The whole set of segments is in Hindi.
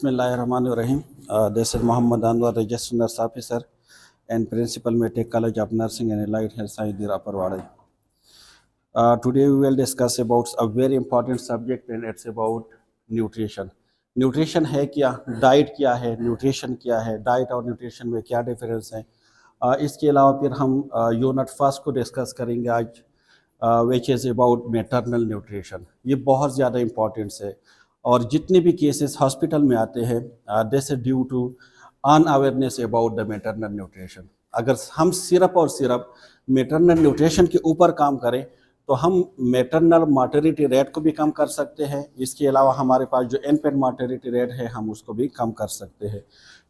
Bismillahirrahmanirrahim. This is Muhammad Anwar, Registered Nurse Officer and Principal Medtech College of Nursing and Allied Health Science, Upperwadi. Today we will discuss about a very important subject and it's about nutrition. Nutrition है क्या, डाइट क्या है, न्यूट्रिशन क्या है, डाइट और न्यूट्रिशन में क्या डिफरेंस है। इसके अलावा फिर हम यूनिट फर्स्ट को डिस्कस करेंगे आज, which is about maternal nutrition. ये बहुत ज़्यादा इम्पॉर्टेंस है और जितने भी केसेस हॉस्पिटल में आते हैं this is due to unawareness about the maternal nutrition. अगर हम सिर्फ और सिर्फ मैटरनल न्यूट्रिशन के ऊपर काम करें तो हम मैटरनल मार्टरिटी रेट को भी कम कर सकते हैं। इसके अलावा हमारे पास जो इन्फेंट मार्टरिटी रेट है हम उसको भी कम कर सकते हैं,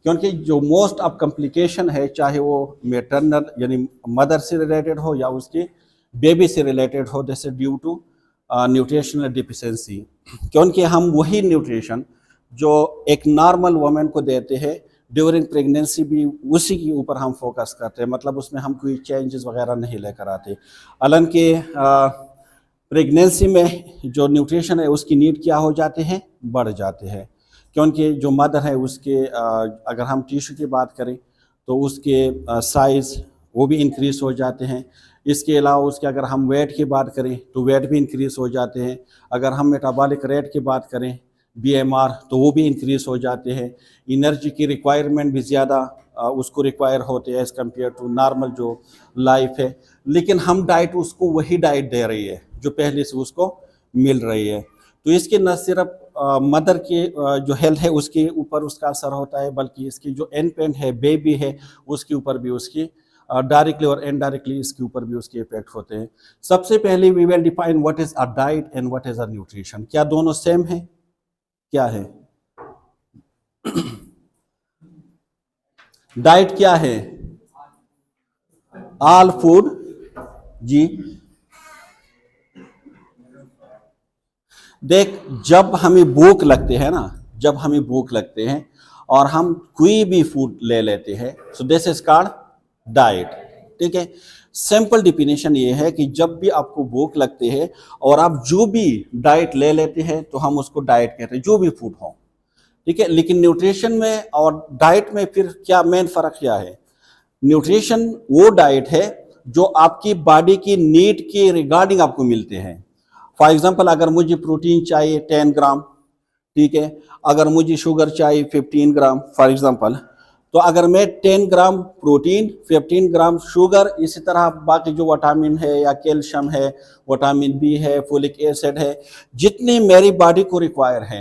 क्योंकि जो मोस्ट ऑफ कॉम्प्लिकेशन है चाहे वो मैटरनल यानी मदर से रिलेटेड हो या उसके बेबी से रिलेटेड हो, this is due to nutritional deficiency. क्योंकि हम वही न्यूट्रिशन जो एक नॉर्मल वुमेन को देते हैं ड्यूरिंग प्रेगनेंसी भी उसी के ऊपर हम फोकस करते हैं, मतलब उसमें हम कोई चेंजेस वगैरह नहीं लेकर आते। हालांकि प्रेगनेंसी में जो न्यूट्रिशन है उसकी नीड क्या हो जाते हैं, बढ़ जाते हैं, क्योंकि जो मदर है उसके अगर हम टिश्यू की बात करें तो उसके साइज़ वो भी इंक्रीज़ हो जाते हैं। इसके अलावा उसके अगर हम वेट की बात करें तो वेट भी इंक्रीज़ हो जाते हैं। अगर हम मेटाबॉलिक रेट की बात करें BMR तो वो भी इंक्रीज़ हो जाते हैं। एनर्जी की रिक्वायरमेंट भी ज़्यादा उसको रिक्वायर होते हैं एज़ कम्पेयर टू नॉर्मल जो लाइफ है, लेकिन हम डाइट उसको वही डाइट दे रही है जो पहले से उसको मिल रही है। तो इसके न सिर्फ मदर के जो हेल्थ है उसके ऊपर उसका असर होता है, बल्कि इसकी जो इन्फेंट है, बेबी है, उसके ऊपर भी उसकी डायरेक्टली और इनडायरेक्टली इसके ऊपर भी उसके इफेक्ट होते हैं। सबसे पहले we will define what is a diet and what is a nutrition. क्या दोनों सेम है? क्या है डाइट? क्या है? All food ji. देख, जब हमें भूख लगते हैं ना, जब हमें भूख लगते हैं और हम कोई भी फूड ले लेते हैं, so this is called diet. ठीक है, सिंपल डिफिनेशन ये है कि जब भी आपको भूख लगती है और आप जो भी डाइट ले लेते हैं तो हम उसको डाइट कहते हैं, जो भी फूड हो। ठीक है, लेकिन न्यूट्रिशन में और डाइट में फिर क्या मेन फर्क क्या है? न्यूट्रिशन वो डाइट है जो आपकी बॉडी की नीड के रिगार्डिंग आपको मिलते हैं। फॉर एग्जांपल, अगर मुझे प्रोटीन चाहिए 10 ग्राम, ठीक है, अगर मुझे शुगर चाहिए 15 ग्राम फॉर एग्जांपल, तो अगर मैं 10 ग्राम प्रोटीन, 15 ग्राम शुगर, इसी तरह बाकी जो विटामिन है या कैल्शियम है, विटामिन बी है, फोलिक एसिड है, जितनी मेरी बॉडी को रिक्वायर है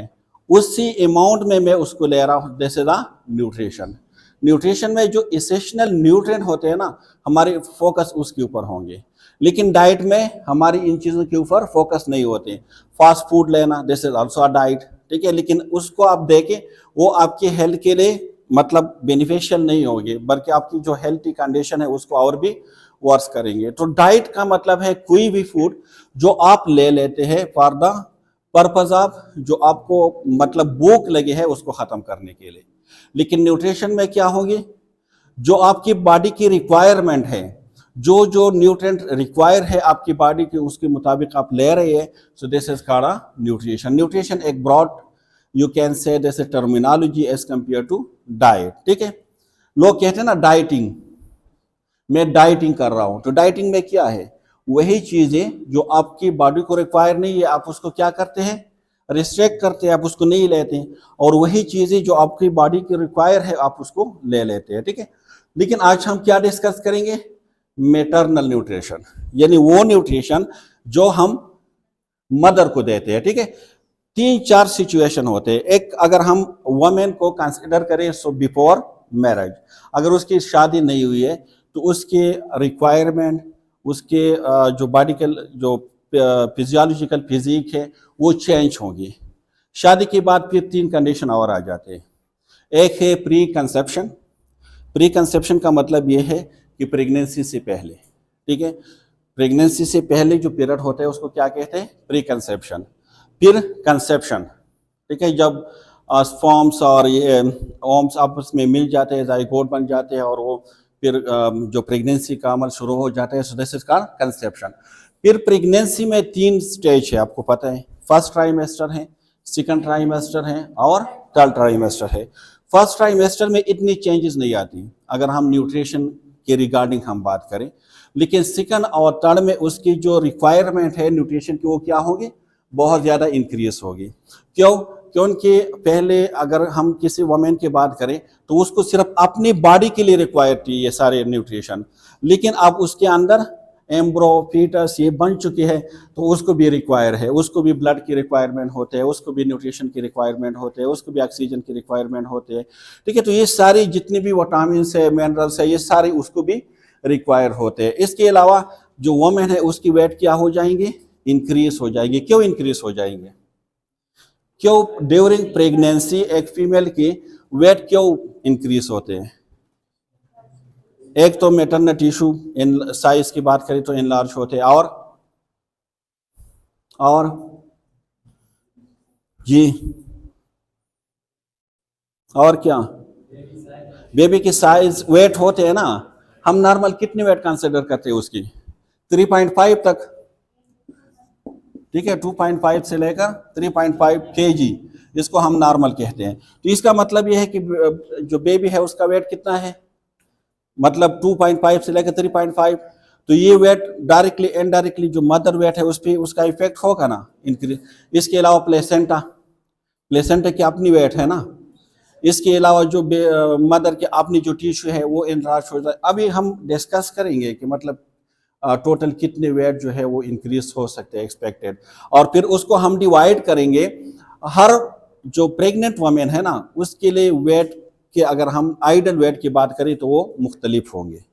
उसी अमाउंट में मैं उसको ले रहा हूँ। This is the nutrition. Nutrition में जो एसेंशियल न्यूट्रिएंट होते हैं ना, हमारे फोकस उसके ऊपर होंगे, लेकिन डाइट में हमारी इन चीज़ों के ऊपर फोकस नहीं होते। फास्ट फूड लेना, this is also a diet, ठीक है, लेकिन उसको आप देखें वो आपके हेल्थ के लिए मतलब बेनिफिशियल नहीं होगी, बल्कि आपकी जो हेल्थी कंडीशन है उसको और भी वर्स करेंगे। तो डाइट का मतलब है कोई भी फूड जो आप ले लेते हैं फॉर द पर्पज ऑफ जो आपको मतलब भूख लगे है उसको ख़त्म करने के लिए। लेकिन न्यूट्रिशन में क्या होगी, जो आपकी बॉडी की रिक्वायरमेंट है, जो जो न्यूट्रिएंट रिक्वायर है आपकी बॉडी के, उसके मुताबिक आप ले रहे हैं, so this is called nutrition. Nutrition एक broad you can say this terminology as compare to diet. ठीक है, लोग कहते हैं ना डाइटिंग, मैं डाइटिंग कर रहा हूं, तो डाइटिंग में क्या है? वही चीजें जो आपकी बॉडी को रिक्वायर नहीं है आप उसको क्या करते हैं, रिस्ट्रिक्ट करते हैं, आप उसको नहीं लेते हैं, और वही चीजें जो आपकी बॉडी की रिक्वायर है आप उसको ले लेते हैं। ठीक है, लेकिन आज हम क्या डिस्कस करेंगे? मैटरनल न्यूट्रिशन, यानी वो न्यूट्रिशन जो हम मदर को देते हैं। ठीक है, 3-4 सिचुएशन होते हैं। एक, अगर हम वुमेन को कंसिडर करें सो बिफोर मैरिज, अगर उसकी शादी नहीं हुई है तो उसके रिक्वायरमेंट, उसके जो बॉडी के जो फिजियोलॉजिकल फिजिक है वो चेंज होगी। शादी के बाद फिर 3 कंडीशन और आ जाते हैं। एक है प्री कंसेप्शन। प्री कंसेप्शन का मतलब ये है कि प्रेगनेंसी से पहले, ठीक है, प्रेगनेंसी से पहले जो पीरियड होता है उसको क्या कहते हैं? Pre conception. फिर कंसेप्शन, ठीक है, जब स्पर्म्स और ये ओम्स आपस में मिल जाते हैं, जाइगोट बन जाते हैं और वो फिर जो प्रेगनेंसी का अमल शुरू हो जाता है, so this is called conception. फिर प्रेगनेंसी में 3 स्टेज है, आपको पता है। फर्स्ट ट्राइमेस्टर है, सेकंड ट्राइमेस्टर है और थर्ड ट्राइमेस्टर है। फर्स्ट ट्राइमेस्टर में इतनी चेंजेस नहीं आती अगर हम न्यूट्रिशन के रिगार्डिंग हम बात करें, लेकिन सेकंड और थर्ड में उसकी जो रिक्वायरमेंट है न्यूट्रिशन की वो क्या होगी, बहुत ज़्यादा इंक्रीज होगी। क्यों? क्योंकि पहले अगर हम किसी वुमेन की बात करें तो उसको सिर्फ अपनी बॉडी के लिए रिक्वायर्ड थी ये सारे न्यूट्रिशन, लेकिन अब उसके अंदर एम्ब्रो फीटस ये बन चुकी है तो उसको भी रिक्वायर है, उसको भी ब्लड की रिक्वायरमेंट होते हैं, उसको भी न्यूट्रिशन की रिक्वायरमेंट होते हैं, उसको भी ऑक्सीजन की रिक्वायरमेंट होते हैं। ठीक है, तो ये सारी जितनी भी विटामिन है मिनरल्स है ये सारे उसको भी रिक्वायर होते हैं। इसके अलावा जो वुमेन है उसकी वेट क्या हो जाएंगे, इंक्रीज हो जाएगी। क्यों इंक्रीज हो जाएंगे? क्यों ड्यूरिंग प्रेगनेंसी एक फीमेल की वेट क्यों इंक्रीज होते हैं? एक तो मैटरनल टिश्यू इन साइज की बात करें तो इनलार्ज होते हैं, और जी और क्या, बेबी की साइज वेट होते हैं ना। हम नॉर्मल कितनी वेट कंसिडर करते हैं उसकी, 3.5 तक। ठीक है, 2.5 से लेकर 3.5 kg इसको हम नॉर्मल कहते हैं। तो इसका मतलब यह है कि जो बेबी है उसका वेट कितना है, मतलब 2.5 से लेकर 3.5। तो ये वेट डायरेक्टली इनडायरेक्टली जो मदर वेट है उस पर उसका इफेक्ट होगा ना, इंक्रीज। इसके अलावा प्लेसेंटा की अपनी वेट है ना। इसके अलावा जो मदर की अपनी जो टिश्यू है वो इनराश हो जाए। अभी हम डिस्कस करेंगे कि मतलब टोटल कितने वेट जो है वो इंक्रीज हो सकते हैं एक्सपेक्टेड, और फिर उसको हम डिवाइड करेंगे हर जो प्रेग्नेंट वुमेन है ना उसके लिए वेट के, अगर हम आइडल वेट की बात करें तो वो मुख्तलिफ होंगे।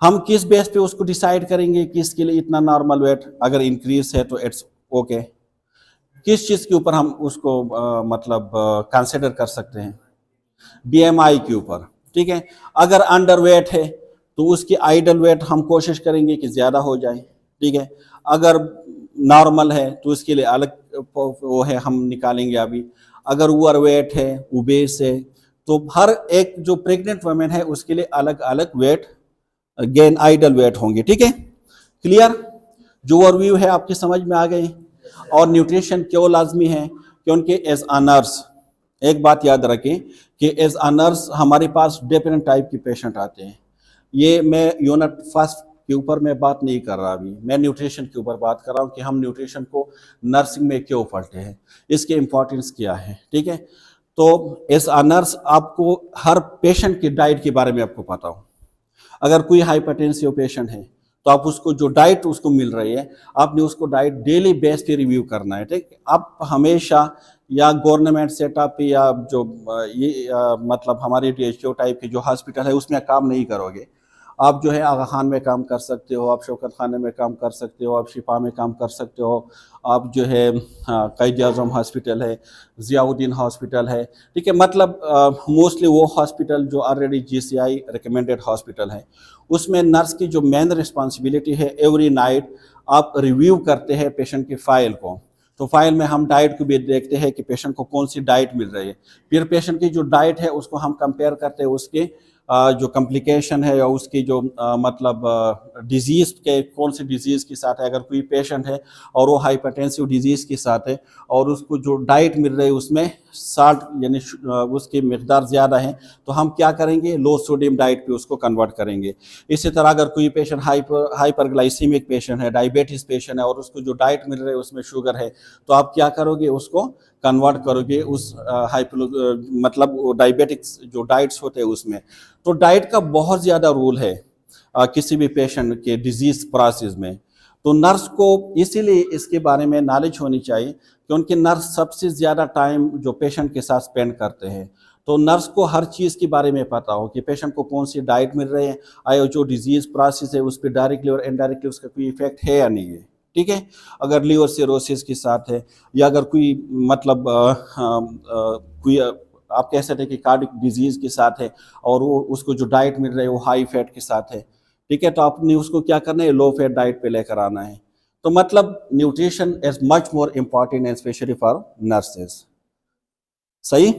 हम किस बेस पे उसको डिसाइड करेंगे कि इसके लिए इतना नॉर्मल वेट अगर इंक्रीज है तो इट्स ओके। किस चीज़ के ऊपर हम उसको मतलब कंसिडर कर सकते हैं, बीएमआई के ऊपर। ठीक है, अगर अंडर वेट है तो उसकी आइडल वेट हम कोशिश करेंगे कि ज़्यादा हो जाए। ठीक है, अगर नॉर्मल है तो उसके लिए अलग वो है हम निकालेंगे अभी। अगर ओवर वेट है, ओबेस है, तो हर एक जो प्रेग्नेंट वुमेन है उसके लिए अलग अलग वेट गेन आइडल वेट होंगे। ठीक है, क्लियर? जो ओवरव्यू है आपकी समझ में आ गई। और न्यूट्रिशन क्यों लाजमी है? क्योंकि एज अ नर्स एक बात याद रखें कि एज अ नर्स हमारे पास डिफरेंट टाइप के पेशेंट आते हैं। ये मैं यूनिट फर्स्ट के ऊपर मैं बात नहीं कर रहा, अभी मैं न्यूट्रिशन के ऊपर बात कर रहा हूँ कि हम न्यूट्रिशन को नर्सिंग में क्यों पढ़ते हैं, इसके इम्पोर्टेंस क्या है। ठीक है, तो एज अ नर्स आपको हर पेशेंट की डाइट के बारे में आपको पता हो। अगर कोई हाइपरटेंसिव पेशेंट है तो आप उसको जो डाइट उसको मिल रही है आपने उसको डाइट डेली बेस पे रिव्यू करना है। ठीक, आप हमेशा या गवर्नमेंट सेटअप या जो ये मतलब हमारे DHO टाइप के जो हॉस्पिटल है उसमें काम नहीं करोगे। आप जो है आगा खान में काम कर सकते हो, आप शौकत खाने में काम कर सकते हो, आप शिफा में काम कर सकते हो, आप जो है कैद आज़म हॉस्पिटल है, ज़ियाउद्दीन हॉस्पिटल है। ठीक है, मतलब मोस्टली वो हॉस्पिटल जो ऑलरेडी GCI रिकमेंडेड हॉस्पिटल है उसमें नर्स की जो मेन रिस्पॉन्सिबिलिटी है एवरी नाइट आप रिव्यू करते हैं पेशेंट की फ़ाइल को। तो फाइल में हम डाइट को भी देखते हैं कि पेशेंट को कौन सी डाइट मिल रही है। फिर पेशेंट की जो डाइट है उसको हम कंपेयर करते हैं उसके जो कॉम्प्लिकेशन है या उसकी जो मतलब डिजीज़ के कौन सी डिजीज़ के साथ है। अगर कोई पेशेंट है और वो हाइपरटेंसिव डिजीज़ के साथ है और उसको जो डाइट मिल रही है उसमें साल्ट यानी उसकी मकदार ज़्यादा है तो हम क्या करेंगे, लो सोडियम डाइट पे उसको कन्वर्ट करेंगे। इसी तरह अगर कोई पेशेंट हाइपरग्लाइसीमिक पेशेंट है, डायबिटीज़ पेशेंट है और उसको जो डाइट मिल रही है उसमें शुगर है तो आप क्या करोगे, उसको कन्वर्ट करोगे उस मतलब डायबिटिक्स जो डाइट्स होते हैं उसमें। तो डाइट का बहुत ज़्यादा रोल है किसी भी पेशेंट के डिजीज़ प्रोसेस में। तो नर्स को इसीलिए इसके बारे में नॉलेज होनी चाहिए क्योंकि नर्स सबसे ज़्यादा टाइम जो पेशेंट के साथ स्पेंड करते हैं। तो नर्स को हर चीज़ के बारे में पता हो कि पेशेंट को कौन सी डाइट मिल रही है, आया जो डिजीज़ प्रोसेस है उस पर डायरेक्टली और इनडायरेक्टली उसका कोई इफेक्ट है या नहीं है। ठीक है, अगर लीवर सिरोसिस के साथ है या अगर कोई मतलब कोई आप कह सकते हैं कि कार्डिक डिजीज़ के साथ है और वो उसको जो डाइट मिल रही है वो हाई फैट के साथ है। ठीक है, तो आपने उसको क्या करना है, लो फैट डाइट पे लेकर आना है। तो मतलब nutrition is much more important and specially for nurses. सही।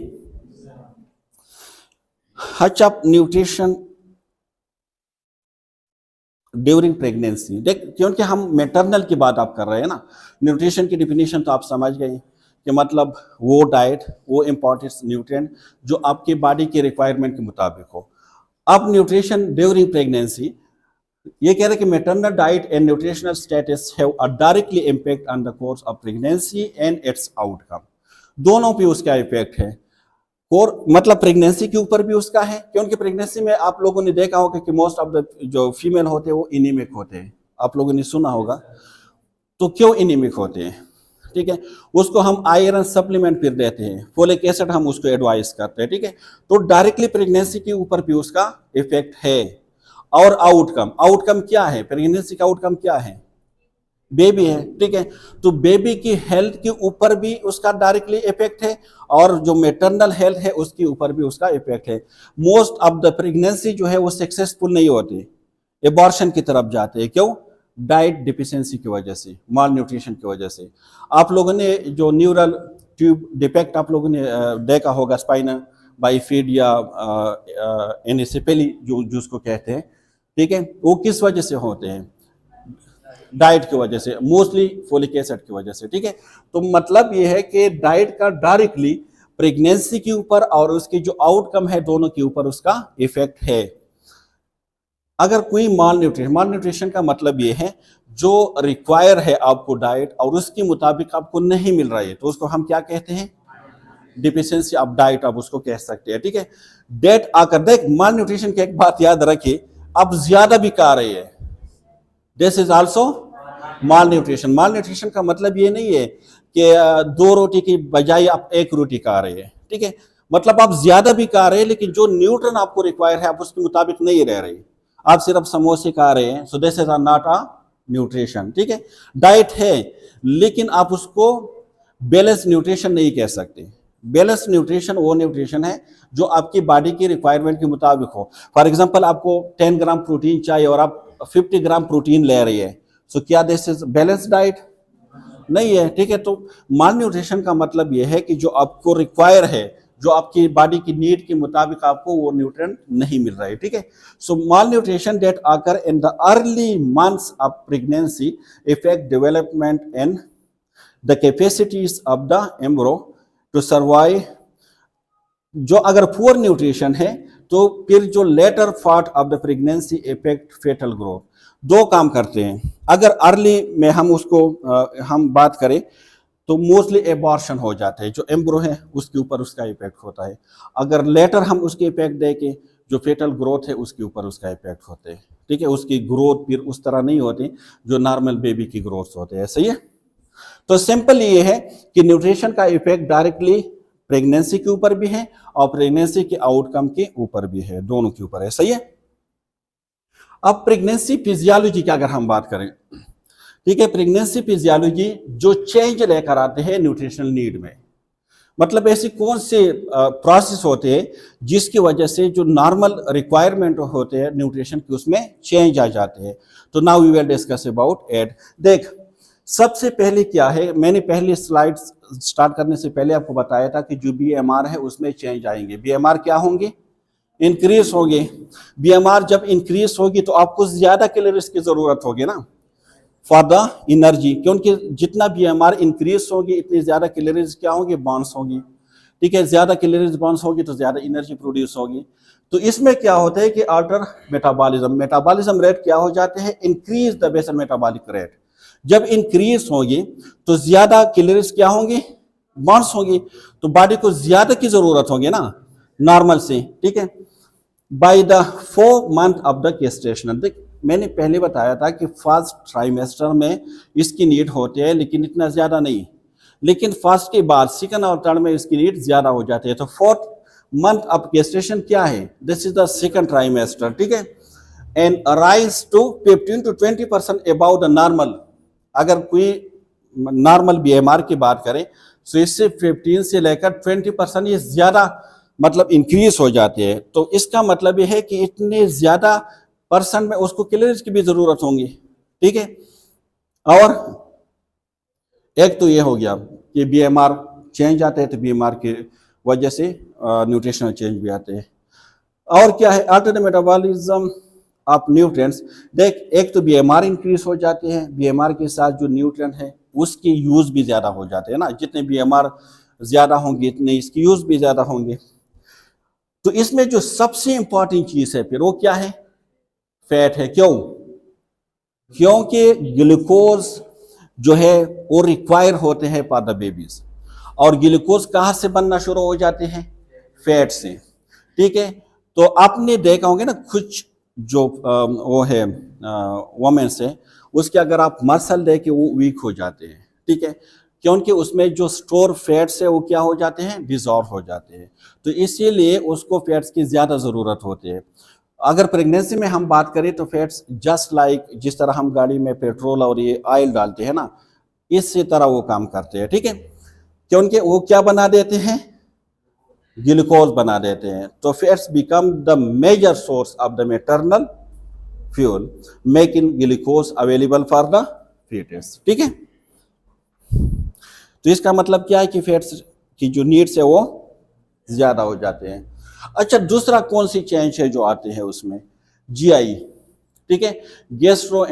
अच्छा, न्यूट्रिशन ड्यूरिंग प्रेगनेंसी देख, क्योंकि हम मैटरनल की बात आप कर रहे हैं ना, न्यूट्रिशन की डिफिनीशन तो आप समझ गए कि मतलब वो डाइट, वो इम्पोर्टेंट न्यूट्रिएंट जो आपकी बॉडी के रिक्वायरमेंट के मुताबिक हो। अब न्यूट्रिशन ड्यूरिंग प्रेगनेंसी, ये कह रहे हैं कि maternal diet and nutritional status have a directly impact on the course of pregnancy and it's outcome. दोनों पे उसका इफेक्ट है। और मतलब प्रेगनेंसी के ऊपर भी उसका है, क्योंकि प्रेगनेंसी में आप लोगों ने देखा होगा कि मोस्ट ऑफ द जो फीमेल होते हैं वो इनीमिक होते हैं, आप लोगों ने सुना होगा। तो क्यों इनीमिक होते हैं, ठीक है, उसको हम आयरन सप्लीमेंट फिर देते हैं, फोलिक एसिड हम उसको एडवाइस करते हैं, ठीक है। तो डायरेक्टली प्रेगनेंसी के ऊपर भी उसका इफेक्ट है। और आउटकम, आउटकम क्या है, प्रेगनेंसी का आउटकम क्या है, बेबी है, ठीक है। तो बेबी की हेल्थ के ऊपर भी उसका डायरेक्टली इफेक्ट है और जो मैटरनल हेल्थ है उसके ऊपर भी उसका इफेक्ट है। मोस्ट ऑफ द प्रेगनेंसी जो है वो सक्सेसफुल नहीं होती, एबॉर्शन की तरफ जाते हैं। क्यों? डाइट डिफिशियंसी की वजह से, माल न्यूट्रिशन की वजह से। आप लोगों ने जो न्यूरल ट्यूब डिफेक्ट आप लोगों ने देखा होगा, स्पाइनल बाइफिड या एनेसेफेली जो जिसको कहते हैं, ठीक है, वो किस वजह से होते हैं? डाइट की वजह से, मोस्टली फोलिक एसिड की वजह से, ठीक है। तो मतलब ये है कि डाइट का डायरेक्टली प्रेगनेंसी के ऊपर और उसकी जो आउटकम है दोनों के ऊपर उसका इफेक्ट है। अगर कोई माल न्यूट्रिशन का मतलब ये है जो रिक्वायर है आपको डाइट और उसके मुताबिक आपको नहीं मिल रहा है, तो उसको हम क्या कहते हैं? डिफिशियंसी ऑफ डाइट, आप उसको कह सकते हैं, ठीक है। डेट आकर देख, माल न्यूट्रिशन की एक बात याद रखिए, अब ज्यादा भी खा रही है, this is also mall nutrition. Mall nutrition का मतलब ये नहीं है कि 2 रोटी की बजाय आप 1 रोटी खा रहे हैं, ठीक है। मतलब आप ज्यादा भी खा रहे हैं लेकिन जो न्यूट्रन आपको रिक्वायर है आप उसके मुताबिक नहीं रह रहे, आप सिर्फ समोसे खा रहे हैं। So this is not a nutrition, ठीक है। डाइट है लेकिन आप उसको बैलेंस न्यूट्रिशन नहीं कह सकते। बैलेंस न्यूट्रिशन वो न्यूट्रिशन है जो आपकी बॉडी की रिक्वायरमेंट के मुताबिक हो। फॉर एग्जांपल आपको 10 ग्राम प्रोटीन चाहिए और आप 50 ग्राम प्रोटीन ले रही है, सो क्या दिस इज बैलेंस डाइट? नहीं है, ठीक है। तो माल न्यूट्रिशन का मतलब यह है कि जो आपको रिक्वायर है, जो आपकी बॉडी की नीड के मुताबिक आपको वो न्यूट्रिएंट नहीं मिल रहा है, ठीक है। So malnutrition that occur in the early months of pregnancy affect development and the capacities of the embryo to survive. जो अगर पुअर न्यूट्रिशन है तो फिर जो later part of the pregnancy affect foetal growth. दो काम करते हैं। अगर अर्ली में हम उसको हम बात करें तो मोस्टली एबॉर्शन हो जाते हैं, जो एम्ब्रो है उसके ऊपर उसका इफेक्ट होता है। अगर लेटर हम उसके इफेक्ट दे के जो फेटल ग्रोथ है उसके ऊपर उसका इफेक्ट होते हैं, ठीक है। उसकी ग्रोथ फिर उस तरह नहीं होती जो नॉर्मल बेबी की ग्रोथ होते हैं, सही है। तो सिंपल ये है कि न्यूट्रिशन का इफेक्ट डायरेक्टली प्रेगनेंसी के ऊपर भी है और प्रेगनेंसी के आउटकम के ऊपर भी है, दोनों के ऊपर है, सही है। अब प्रेगनेंसी फिजियोलॉजी की अगर हम बात करें, ठीक है, प्रेगनेंसी फिजियोलॉजी जो चेंज लेकर आते हैं न्यूट्रिशनल नीड में, मतलब ऐसे कौन से प्रोसेस होते हैं जिसकी वजह से जो नॉर्मल रिक्वायरमेंट होते हैं न्यूट्रिशन की उसमें चेंज आ जाते हैं। तो now we will discuss about it. देख, सबसे पहले क्या है, मैंने पहली स्लाइड स्टार्ट करने से पहले आपको बताया था कि जो बीएमआर है उसमें चेंज आएंगे। बीएमआर क्या होंगे? इंक्रीज होंगे। बीएमआर जब इंक्रीज होगी तो आपको ज्यादा कैलोरीज की जरूरत होगी ना फॉर द एनर्जी, क्योंकि जितना बीएमआर इंक्रीज होगी इतनी ज्यादा कैलोरीज क्या होंगी? बर्न्स होगी, ठीक है। ज्यादा कैलोरीज बर्न्स होगी तो ज्यादा एनर्जी प्रोड्यूस होगी। तो इसमें क्या होता है कि अल्टर मेटाबॉलिज्म रेट क्या हो जाते हैं? Increase the basal metabolic rate. जब इंक्रीज होगी तो ज्यादा कैलोरीज क्या होंगी? बर्न्स होगी, तो बॉडी को ज्यादा की जरूरत होगी ना नॉर्मल से, ठीक है। By the 4 month of the gestation, देख मैंने पहले बताया था कि फर्स्ट ट्राइमेस्टर में इसकी नीड होती है लेकिन इतना ज्यादा नहीं, लेकिन फर्स्ट के बाद सेकंड और थर्ड में इसकी नीड ज्यादा हो जाती है। तो 4th मंथ ऑफ गेस्टेशन क्या है? This is the second trimester, ठीक है। And rise to 15 to 20% about the normal. अगर कोई नॉर्मल बीएमआर की बात करें तो इससे 15 से लेकर 20% ये ज्यादा मतलब इंक्रीज हो जाते हैं। तो इसका मतलब ये है कि इतने ज्यादा परसेंट में उसको कैलोरीज की भी जरूरत होंगी, ठीक है। और एक तो ये हो गया कि बीएमआर चेंज आते हैं, तो बीएमआर की वजह से न्यूट्रिशनल चेंज भी आते हैं। और क्या है? Alternate metabolism of nutrients. देख, एक तो बीएमआर इंक्रीज हो जाते हैं, बीएमआर के साथ जो न्यूट्रिएंट है उसके यूज़ भी ज़्यादा हो जाते हैं ना, जितने BMR ज़्यादा होंगे इतने इसकी यूज़ भी ज़्यादा होंगे। तो इसमें जो सबसे इंपॉर्टेंट चीज़ है फिर वो क्या है? फैट है। क्यों? क्योंकि ग्लूकोज जो है वो रिक्वायर होते हैं फॉर द बेबीज, और ग्लूकोज कहाँ से बनना शुरू हो जाते हैं? फैट से। ठीक है, तो आपने देखा होंगे ना कुछ जो वो है वोमेन्स है, उसके अगर आप मसल देखे वो वीक हो जाते हैं। ठीक है, क्योंकि उसमें जो स्टोर फैट्स है वो क्या हो जाते हैं? डिसॉल्व हो जाते हैं। तो इसीलिए उसको फैट्स की ज़्यादा ज़रूरत होती है। अगर प्रेगनेंसी में हम बात करें तो फैट्स जस्ट लाइक जिस तरह हम गाड़ी में पेट्रोल और ये ऑयल डालते हैं ना, इसी तरह वो काम करते हैं। ठीक है, क्योंकि वो क्या बना देते हैं? ग्लूकोज बना देते हैं। तो fats become the major source of the maternal fuel, making glucose available for the foetus. ठीक है, तो इसका मतलब क्या है कि फैट्स की जो नीड्स है वो ज्यादा हो जाते हैं। अच्छा, दूसरा कौन सी चेंज है जो आते हैं उसमें? GI। ठीक है, गैस्ट्रो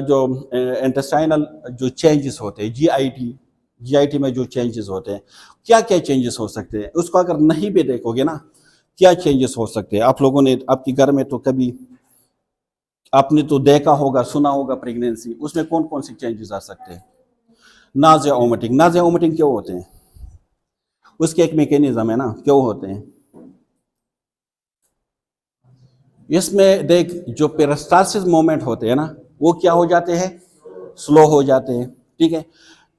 जो इंटेस्टाइनल जो चेंजेस होते हैं, GIT में जो चेंजेस होते हैं, क्या क्या चेंजेस हो सकते हैं? उसको अगर नहीं भी देखोगे ना, क्या चेंजेस हो सकते हैं? आप लोगों ने आपके घर में तो कभी आपने तो देखा होगा, सुना होगा प्रेगनेंसी, उसमें कौन कौन सी चेंजेस आ सकते हैं? नाज़िया वोमिटिंग। नाज़िया वोमिटिंग क्यों होते हैं? उसके एक मैकेनिज्म है ना, क्यों होते हैं? इसमें देख, जो पेरिस्टालसिस मोमेंट होते हैं ना, वो क्या हो जाते हैं? स्लो हो जाते हैं। ठीक है,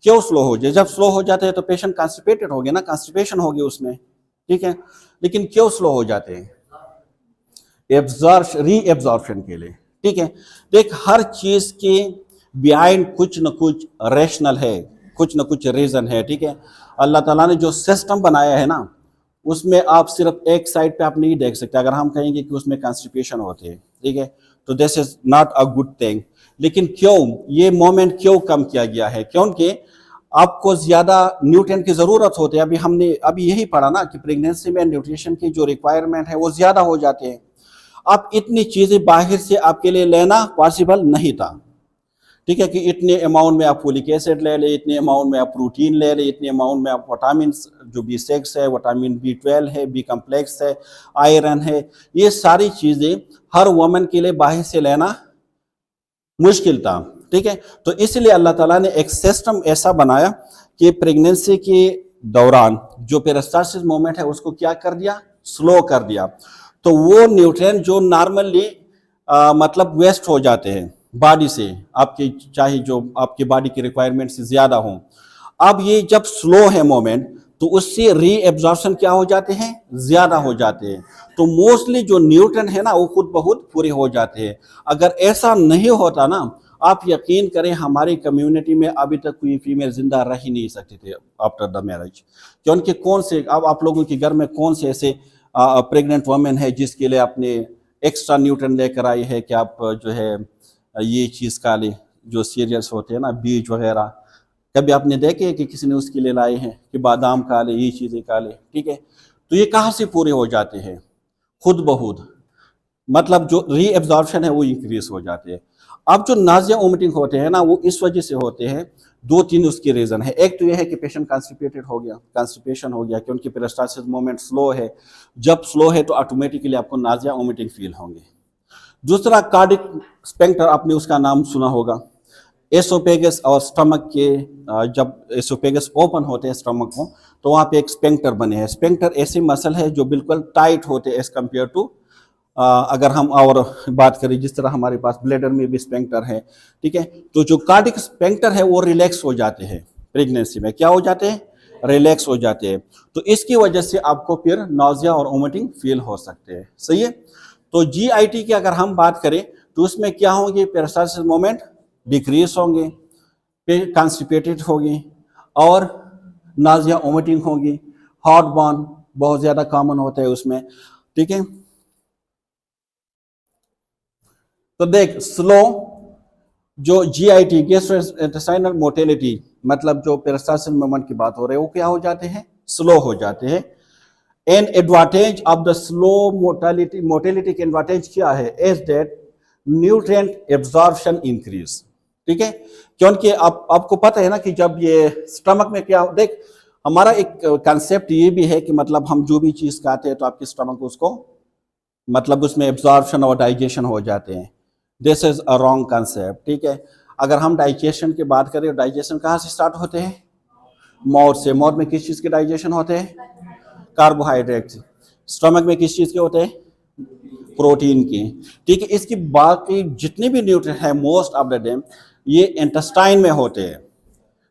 क्यों स्लो हो जाए? जब स्लो हो जाते हैं तो पेशेंट कॉन्स्टिपेटेड हो गया ना, कॉन्स्टिपेशन हो गया उसमें। ठीक है, लेकिन क्यों स्लो हो जाते हैं? रीएब्जॉर्प्शन के लिए। ठीक है, देख हर चीज के बिहाइंड कुछ न कुछ रेशनल है, कुछ न कुछ रीजन है। ठीक है, अल्लाह ताला ने जो सिस्टम बनाया है ना, उसमें आप सिर्फ एक साइड पे आप नहीं देख सकते। अगर हम कहेंगे कि उसमें कॉन्स्टिपेशन होते हैं, ठीक है, तो this is not a good thing. लेकिन क्यों ये मोमेंट क्यों कम किया गया है? क्योंकि आपको ज्यादा न्यूट्रिएंट की जरूरत होती है। हमने अभी यही पढ़ा ना कि प्रेगनेंसी में न्यूट्रिशन की जो रिक्वायरमेंट है वो ज्यादा हो जाते हैं। अब इतनी चीजें बाहर से आपके लिए लेना पॉसिबल नहीं था। ठीक है, कि इतने अमाउंट में आप फोलिक एसिड ले ले, इतने अमाउंट में आप प्रोटीन ले ले, इतने अमाउंट में आप विटामिन जो B6 है, विटामिन B12 है, B कॉम्प्लेक्स है, आयरन है, ये सारी चीजें हर वुमन के लिए बाहर से लेना मुश्किल था। ठीक है, तो इसलिए अल्लाह ताला ने एक सिस्टम ऐसा बनाया कि प्रेगनेंसी के दौरान जो पेरिस्टालसिस मोमेंट है उसको क्या कर दिया? स्लो कर दिया। तो वो न्यूट्रिएंट जो नॉर्मली मतलब वेस्ट हो जाते हैं बॉडी से, आपके चाहे जो आपकी बॉडी की रिक्वायरमेंट से ज्यादा हो, अब ये जब स्लो है मोमेंट तो उससे रीएब्जॉर्प्शन क्या हो जाते हैं? ज्यादा हो जाते हैं। तो मोस्टली जो न्यूट्रिएंट है ना वो खुद बहुत पूरे हो जाते हैं। अगर ऐसा नहीं होता ना, आप यकीन करें हमारी कम्युनिटी में अभी तक कोई फीमेल जिंदा रह ही नहीं सकते थे आफ्टर द मैरिज। क्योंकि कौन से अब आप लोगों के घर में कौन से ऐसे प्रेग्नेंट वुमेन है जिसके लिए आपने एक्स्ट्रा न्यूट्रिएंट लेकर आई है कि आप जो है ये चीज़ खा ले, जो सीरियल्स होते हैं ना, बीज वगैरह, कभी आपने देखे कि किसी ने उसके लिए लाए हैं कि बादाम खा ले, ये चीज़ें खा ले? ठीक है, तो ये कहाँ से पूरे हो जाते हैं? खुद ब खुद, मतलब जो रीएब्जॉर्प्शन है वो इंक्रीज हो जाते हैं। अब जो नाज़िया वोमिटिंग होते हैं ना, वो इस वजह से होते हैं, दो तीन उसकी रीजन है। एक तो ये है कि पेशेंट कॉन्स्टिपेटेड हो गया, कॉन्स्टिपेशन हो गया, क्योंकि पेरिस्टालसिस मोमेंट स्लो है। जब स्लो है तो ऑटोमेटिकली आपको नाज़िया वोमिटिंग फील होंगे। दूसरा कार्डिक स्पेंक्टर, आपने उसका नाम सुना होगा। एसोफेगस और स्टमक के जब एसोफेगस ओपन होते हैं स्टमक को, तो वहाँ पे एक स्पेंक्टर बने हैं। स्पेंक्टर ऐसे मसल है जो बिल्कुल टाइट होते हैं एज कम्पेयर टू अगर हम और बात करें जिस तरह हमारे पास ब्लैडर में भी स्पेंक्टर है। ठीक है, तो जो कार्डिक स्पेंक्टर है वो रिलैक्स हो जाते हैं प्रेगनेंसी में। क्या हो जाते हैं? रिलैक्स हो जाते हैं। तो इसकी वजह से आपको फिर नॉजिया और वोमिटिंग फील हो सकते हैं। सही है, तो GIT की अगर हम बात करें तो उसमें क्या होंगे? पेरिस्टालसिस मोमेंट डिक्रीज होंगे, कॉन्स्टिपेटेड होगी, और नाजिया वोमिटिंग होगी। हॉट बर्न बहुत ज्यादा कॉमन होता है उसमें। ठीक है, तो देख स्लो जो GIT गैस्ट्रोइंटेस्टाइनल मोटिलिटी, मतलब जो पेरिस्टालसिस मोमेंट की बात हो रही है, वो क्या हो जाते हैं? स्लो हो जाते हैं। An advantage of the slow motility के एडवांटेज क्या है? Is that nutrient absorption increase. ठीक है, क्योंकि आपको पता है ना कि जब ये स्टमक में क्या देख, हमारा एक कंसेप्ट ये भी है कि मतलब हम जो भी चीज खाते हैं तो आपके स्टमक उसको मतलब उसमें एब्जॉर्प्शन और डाइजेशन हो जाते हैं। This is a wrong concept, ठीक है। अगर हम डाइजेशन की बात करें, डाइजेशन कहाँ से स्टार्ट होते हैं? माउथ से। माउथ में किस चीज के डाइजेशन होते हैं? कार्बोहाइड्रेट। स्टमक में किस चीज के होते हैं? प्रोटीन की, ठीक है। इसकी बाकी जितने भी न्यूट्रिएंट है मोस्ट ऑफ द डेम ये इंटेस्टाइन में होते हैं,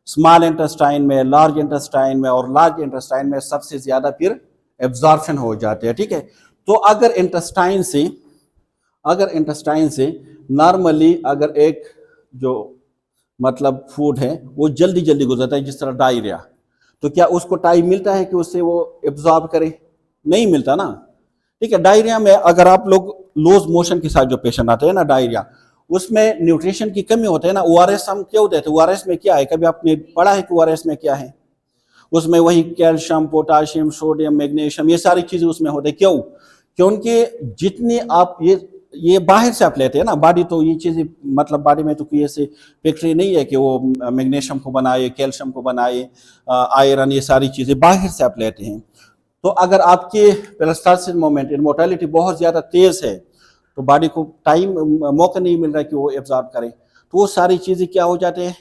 स्मॉल इंटेस्टाइन में, लार्ज इंटेस्टाइन में, और लार्ज इंटेस्टाइन में सबसे ज्यादा फिर एब्जॉर्प्शन हो जाते हैं, ठीक है। तो अगर इंटेस्टाइन से नॉर्मली अगर एक जो मतलब फूड है वो जल्दी जल्दी गुजरता है, जिस तरह डायरिया, तो क्या उसको टाइम मिलता है कि उससे वो एब्जॉर्ब करे? नहीं मिलता ना, ठीक है। डायरिया में अगर आप लोग लूज मोशन के साथ जो पेशेंट आते हैं ना डायरिया, उसमें न्यूट्रिशन की कमी होती है ना। ओआरएस हम क्यों देते हैं? ओआरएस में क्या है? कभी आपने पढ़ा है कि ओआरएस में क्या है? उसमें वही कैल्शियम, पोटाशियम, सोडियम, मैग्नीशियम, ये सारी चीजें उसमें होते हैं। क्यों? क्योंकि जितनी आप ये बाहर से आप लेते हैं ना, बॉडी तो ये चीजें मतलब बॉडी में तो कोई ऐसे फैक्ट्री नहीं है कि वो मैग्नीशियम को बनाए, कैल्शियम को बनाए, आयरन, ये सारी चीजें बाहर से आप लेते हैं। तो अगर आपके पेरिस्टालसिस मोमेंट इन मोर्टेलिटी बहुत ज्यादा तेज है तो बॉडी को टाइम मौका नहीं मिल रहा है कि वो एब्जॉर्ब करे, तो वो सारी चीजें क्या हो जाते हैं?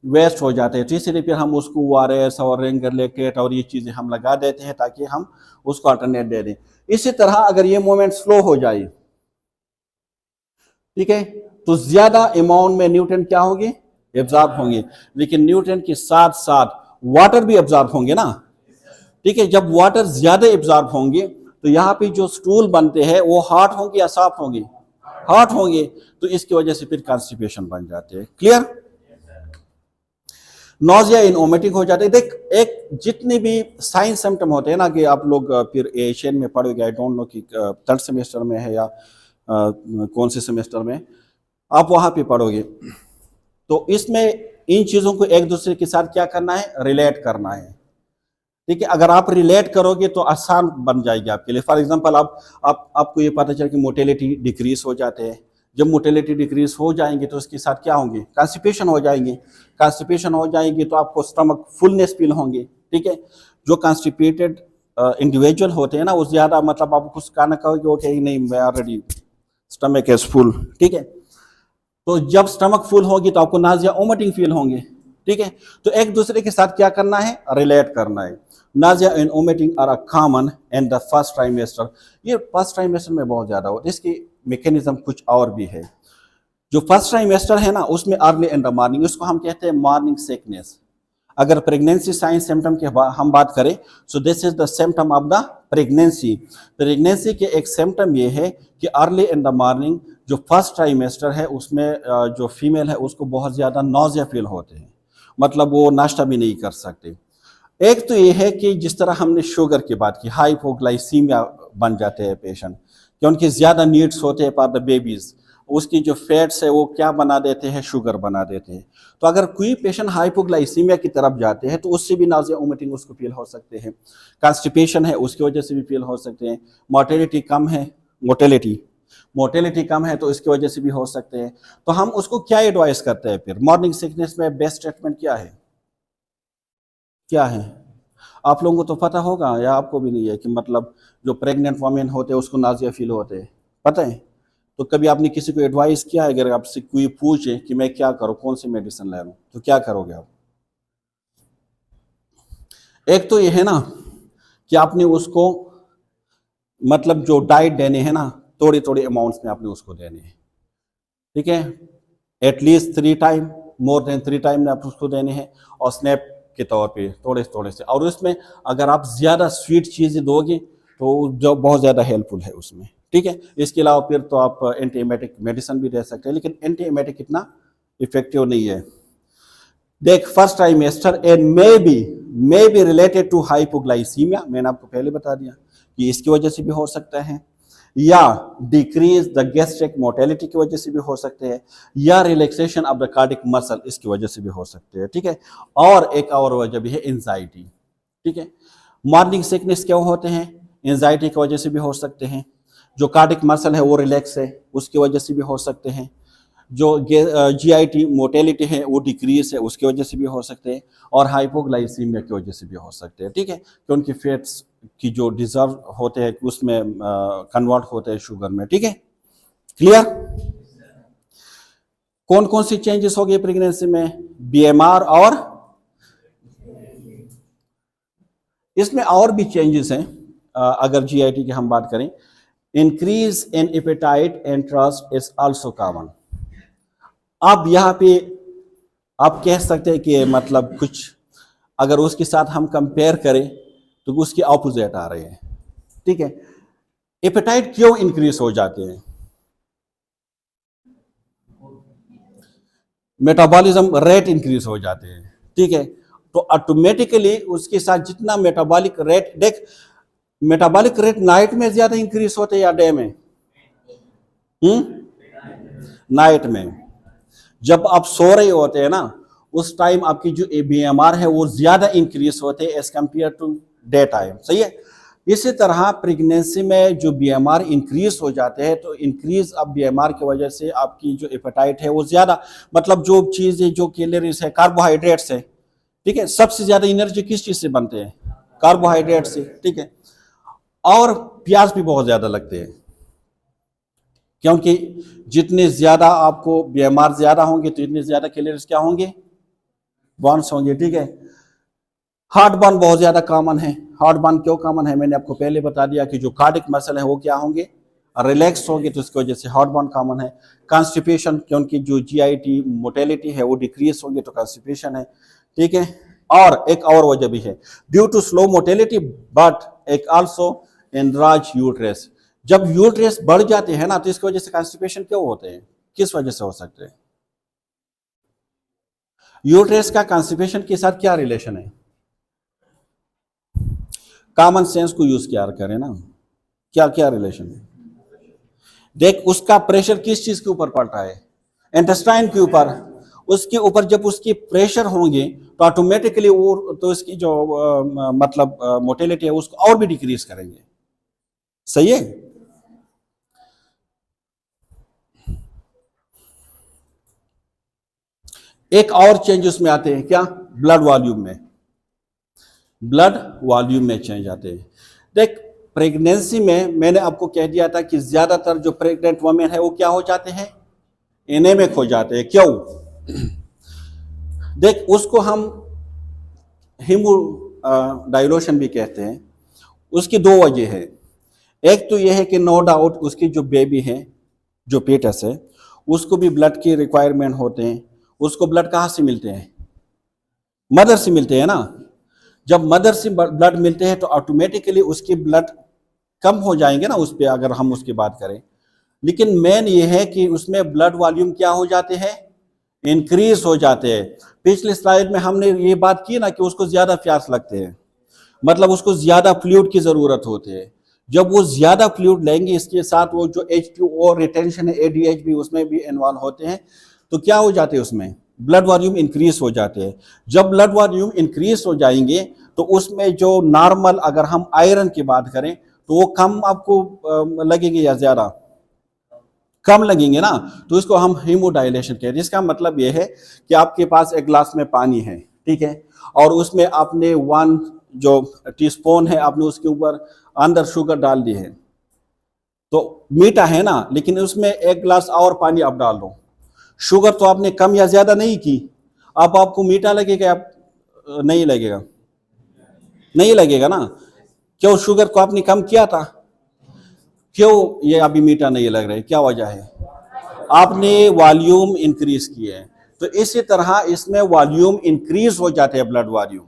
वेस्ट हो जाते हैं। तो इसलिए फिर हम उसको ओआरएस और रेंगरलेकेट और ये चीजें हम लगा देते हैं ताकि हम उसको अल्टरनेट दे दें। इसी तरह अगर ये मोमेंट स्लो हो जाए, ठीक है, तो ज्यादा अमाउंट में न्यूट्रिएंट क्या होंगे? एब्जॉर्ब होंगे। लेकिन न्यूट्रिएंट के साथ साथ वाटर भी एब्जॉर्ब होंगे ना, ठीक है। जब वाटर ज्यादा एब्जॉर्ब होंगे तो यहाँ पे जो स्टूल बनते हैं वो हार्ड होंगे या सॉफ्ट होंगे? हार्ड होंगे। तो इसकी वजह से फिर कॉन्स्टिपेशन बन जाते हैं। क्लियर? नोजिया इन वोमिटिंग हो जाते हैं। देख, एक जितने भी साइन सिम्टम होते हैं ना, कि आप लोग फिर एशियन में पढ़ोगे, आई डोंट नो कि थर्ड सेमेस्टर में है या कौन से सेमेस्टर में आप वहां पे पढ़ोगे, तो इसमें इन चीजों को एक दूसरे के साथ क्या करना है? रिलेट करना है, ठीक है। अगर आप रिलेट करोगे तो आसान बन जाएगी आपके लिए। फॉर एग्जांपल आपको ये पता चला कि मोटेलिटी डिक्रीज हो जाते हैं। जब मोटेलिटी डिक्रीज हो जाएंगे तो उसके साथ क्या होंगे? कॉन्स्टिपेशन हो जाएंगे। कॉन्स्टिपेशन हो जाएंगी तो आपको स्टमक फुलनेस फील होंगे, ठीक है। जो कॉन्स्टिपेटेड इंडिविजुअल होते हैं ना, वो ज्यादा मतलब आप कुछ खाना कहोगे वो कहेंगे नहीं मैं ऑलरेडी स्टमक इज फुल, ठीक है। तो जब स्टमक फुल होगी तो आपको नाजिया वोमिटिंग फील होंगे, ठीक है। तो एक दूसरे के साथ क्या करना है? रिलेट करना है। Nausea and vomiting are common in the first trimester. ये फर्स्ट ट्राइमेस्टर में बहुत ज्यादा होता है। इसकी मैकेनिज्म कुछ और भी है। जो फर्स्ट ट्राइमेस्टर है ना, उसमें अर्ली इन द मॉर्निंग, उसको हम कहते हैं मॉर्निंग सिकनेस। अगर प्रेगनेंसी साइन सिम्टम की हम बात करें, सो this is the symptom of the pregnancy. Pregnancy के एक सिम्टम ये है कि अर्ली इन द मॉर्निंग जो फर्स्ट ट्राइमेस्टर है उसमें जो फीमेल है उसको बहुत ज्यादा नॉजिया फील होते हैं, मतलब वो नाश्ता भी नहीं कर सकते। एक तो ये है कि जिस तरह हमने शुगर की बात की, हाइपोग्लाइसीमिया बन जाते हैं पेशेंट, क्योंकि ज्यादा नीड्स होते हैं फॉर द बेबीज। उसकी जो फैट्स है वो क्या बना देते हैं? शुगर बना देते हैं। तो अगर कोई पेशेंट हाइपोग्लाइसीमिया की तरफ जाते हैं तो उससे भी नाज़िया वोमिटिंग उसको फील हो सकते हैं। कॉन्स्टिपेशन है उसकी वजह से भी फील हो सकते हैं। मोर्टेलिटी कम है, मोर्टेलिटी कम है तो इसकी वजह से भी हो सकते हैं। तो हम उसको क्या एडवाइस करते हैं फिर? मॉर्निंग सिकनेस में बेस्ट ट्रीटमेंट क्या है? क्या है? आप लोगों को तो पता होगा या आपको भी नहीं है कि मतलब जो प्रेग्नेंट वोमेन होते हैं उसको नाजिया फील होते हैं, पता है? तो कभी आपने किसी को एडवाइस किया है? अगर आपसे कोई पूछे कि मैं क्या करूं, कौन सी मेडिसिन ले लूं, तो क्या करोगे आप? एक तो ये है ना कि आपने उसको मतलब जो डाइट देने हैं ना, थोड़े थोड़े अमाउंट्स में आपने उसको देने हैं, ठीक है। At least 3 time, more than 3 time आप उसको देने हैं, और स्नैप के तौर पे थोड़े थोड़े से। और उसमें अगर आप ज़्यादा स्वीट चीज़ें दोगे तो जो बहुत ज़्यादा हेल्पफुल है उसमें, ठीक है। इसके अलावा फिर तो आप एंटी एमेटिक मेडिसिन भी दे सकते हैं, लेकिन एंटी एमेटिक इतना इफेक्टिव नहीं है। देख, first trimester and may be related to hypoglycaemia, मैंने आपको पहले बता दिया कि इसकी वजह से भी हो सकता है, या डिक्रीज द गैस्ट्रिक मोर्टेलिटी की वजह से भी हो सकते हैं, या relaxation of the cardiac muscle इसकी वजह से भी हो सकते हैं, ठीक है। और एक और वजह भी है एंजाइटी, ठीक है। मॉर्निंग सिकनेस क्यों होते हैं? एंजाइटी की वजह से भी हो सकते हैं। जो कार्डिक मसल है वो रिलैक्स है उसकी वजह से भी हो सकते हैं। जो GIT मोटेलिटी है वो डिक्रीज है, उसकी वजह से भी हो सकते हैं, और हाइपोग्लाइसीमिया की वजह से भी हो सकते हैं। ठीक है, कि उनकी फैट्स की जो डिजर्व होते हैं उसमें कन्वर्ट होते हैं शुगर में। ठीक है, क्लियर? कौन कौन सी चेंजेस हो गए प्रेगनेंसी में? BMR, और इसमें और भी चेंजेस हैं। अगर GIT की हम बात करें, increase in appetite and thirst is also common. अब यहाँ पे आप कह सकते हैं कि मतलब कुछ अगर उसके साथ हम कंपेयर करें तो उसके ऑपोजिट आ रहे हैं। ठीक है, एपेटाइट क्यों इंक्रीज हो जाते हैं? मेटाबॉलिज्म रेट इंक्रीज हो जाते हैं। ठीक है, तो ऑटोमेटिकली उसके साथ जितना मेटाबॉलिक रेट, देख मेटाबॉलिक रेट नाइट में ज्यादा इंक्रीज होते हैं या डे में? नाइट में। जब आप सो रहे होते हैं ना, उस टाइम आपकी जो BMR है वो ज्यादा इंक्रीज होते हैं as compare to daytime. सही है। इसी तरह प्रेगनेंसी में जो BMR इंक्रीज हो जाते हैं, तो इंक्रीज अब BMR की वजह से आपकी जो एपेटाइट है वो ज्यादा, मतलब जो चीजें जो कैलोरीज है, कार्बोहाइड्रेट्स है। ठीक है, सबसे ज्यादा एनर्जी किस चीज से बनते हैं? कार्बोहाइड्रेट से। ठीक है, और प्यास भी बहुत ज्यादा लगते हैं, क्योंकि जितने ज्यादा आपको BMR ज्यादा होंगे तो इतने ज्यादा कैलोरीज क्या होंगे? बर्न्स होंगे। ठीक है, हार्ट बर्न बहुत ज्यादा कॉमन है। हार्ट बर्न क्यों कॉमन है? मैंने आपको पहले बता दिया कि जो कार्डिक मसल है वो क्या होंगे? रिलैक्स होंगे, तो इसकी वजह से हार्ट बर्न कॉमन है। कॉन्स्टिपेशन, क्योंकि जो GIT मोटेलिटी है वो डिक्रीज होगी तो कॉन्स्टिपेशन है। ठीक है, और एक और वजह भी है, due to slow motility but एक आल्सो एनलार्ज यूट्रस। जब यूट्रस बढ़ जाते हैं ना, तो इसकी वजह से कॉन्स्टिपेशन क्यों होते हैं? किस वजह से हो सकते हैं? यूट्रस का कॉन्स्टिपेशन के साथ क्या रिलेशन है? कॉमन सेंस को यूज किया करें ना, क्या क्या रिलेशन है? देख, उसका प्रेशर किस चीज के ऊपर पड़ रहा है? इंटेस्टाइन के ऊपर। उसके ऊपर जब उसकी प्रेशर होंगे तो ऑटोमेटिकली वो तो इसकी जो मतलब मोटेलिटी है उसको और भी डिक्रीज करेंगे। सही है। एक और चेंज उसमें आते हैं, क्या? ब्लड वॉल्यूम में। ब्लड वॉल्यूम में चेंज आते हैं। देख, प्रेगनेंसी में मैंने आपको कह दिया था कि ज्यादातर जो प्रेग्नेंट वुमेन है वो क्या हो जाते हैं? एनेमिक हो जाते हैं। क्यों? देख, उसको हम हीमोडाइलेशन भी कहते हैं। उसकी दो वजह है। एक तो यह है कि नो डाउट उसकी जो बेबी है, जो पेटस है, उसको भी ब्लड की रिक्वायरमेंट होते हैं। उसको ब्लड कहाँ से मिलते हैं? मदर से मिलते हैं ना। जब मदर से ब्लड मिलते हैं तो ऑटोमेटिकली उसकी ब्लड कम हो जाएंगे ना उस पर, अगर हम उसकी बात करें। लेकिन मेन ये है कि उसमें ब्लड वॉल्यूम क्या हो जाते हैं? इंक्रीज हो जाते हैं। पिछले स्लाइड में हमने ये बात की ना कि उसको ज्यादा प्यास लगते हैं, मतलब उसको ज्यादा फ्लूइड की जरूरत होती है। जब वो ज्यादा फ्लूइड लेंगे, इसके साथ वो जो H2O रिटेंशन है, ADH भी उसमें भी इन्वॉल्व होते हैं, तो क्या हो जाते हैं? उसमें ब्लड वॉल्यूम इंक्रीज हो जाते हैं। जब ब्लड वॉल्यूम इंक्रीज हो जाएंगे तो उसमें जो नॉर्मल, अगर हम आयरन की बात करें तो वो कम आपको लगेंगे या ज्यादा? कम लगेंगे ना। तो इसको हम हीमोडाइलेशन कहते हैं। इसका मतलब यह है कि आपके पास एक ग्लास में पानी है, ठीक है, और उसमें आपने 1 जो टीस्पून है आपने उसके ऊपर अंदर शुगर डाल दी है, तो मीठा है ना, लेकिन उसमें 1 गिलास और पानी आप डाल दो। शुगर तो आपने कम या ज्यादा नहीं की, अब आपको मीठा लगेगा या नहीं लगेगा? नहीं लगेगा ना। क्यों? शुगर को आपने कम किया था। क्यों ये अभी मीठा नहीं लग रहा है? क्या वजह है? आपने वॉल्यूम इंक्रीज किए हैं। तो इसी तरह इसमें वॉल्यूम इंक्रीज हो जाते हैं, ब्लड वॉल्यूम।